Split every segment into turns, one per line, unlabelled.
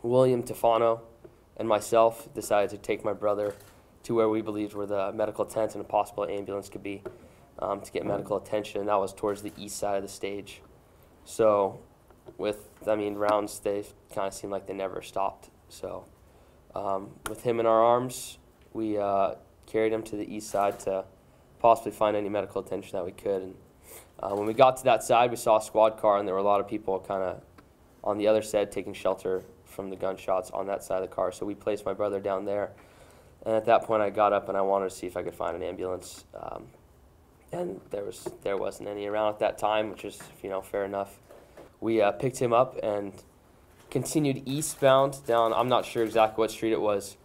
William Tefano and myself decided to take my brother to where we believed where the medical tent and a possible ambulance could be to get medical attention, and that was towards the east side of the stage. So rounds, they kind of seemed like they never stopped. So with him in our arms, we carried him to the east side to possibly find any medical attention that we could. And when we got to that side, we saw a squad car, and there were a lot of people kind of on the other side taking shelter from the gunshots on that side of the car. So we placed my brother down there. And at that point, I got up and I wanted to see if I could find an ambulance. And there wasn't any around at that time, which is, fair enough. We picked him up and continued eastbound down, I'm not sure exactly what street it was,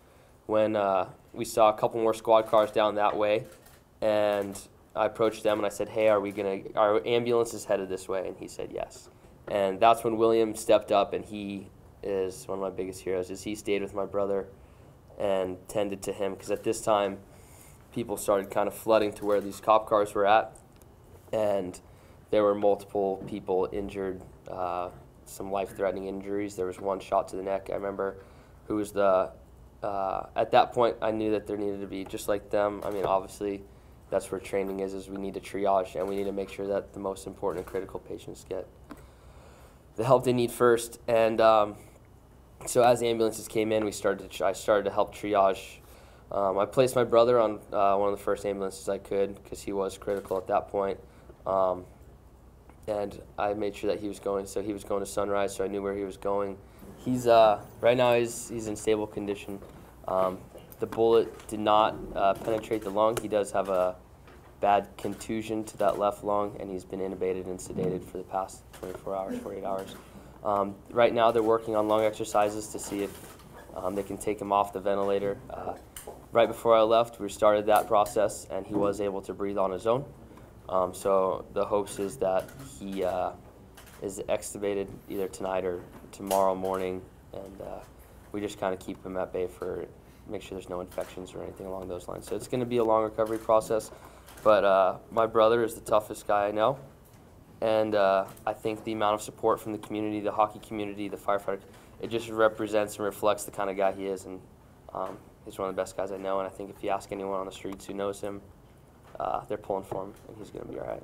when we saw a couple more squad cars down that way. And I approached them and I said, hey, our ambulance is headed this way? And he said yes. And that's when William stepped up, and he is one of my biggest heroes. He stayed with my brother and tended to him, because at this time, people started kind of flooding to where these cop cars were at, and there were multiple people injured, some life-threatening injuries. There was one shot to the neck, I remember, who was at that point, I knew that there needed to be, just like them, obviously, that's where training is we need to triage, and we need to make sure that the most important and critical patients get the help they need first. And so as the ambulances came in, I started to help triage. I placed my brother on one of the first ambulances I could, because he was critical at that point. And I made sure that he was going. So he was going to Sunrise, so I knew where he was going. He's right now he's in stable condition. The bullet did not penetrate the lung. He does have a bad contusion to that left lung, and he's been intubated and sedated for the past 24 hours, 48 hours. Right now they're working on lung exercises to see if they can take him off the ventilator. Right before I left, we started that process, and he was able to breathe on his own. So the hopes is that he is extubated either tonight or tomorrow morning, and we just kind of keep him at bay for make sure there's no infections or anything along those lines. So it's going to be a long recovery process, but my brother is the toughest guy I know, and I think the amount of support from the community, the hockey community, the firefighter, it just represents and reflects the kind of guy he is, and he's one of the best guys I know, and I think if you ask anyone on the streets who knows him, they're pulling for him, and he's going to be all right.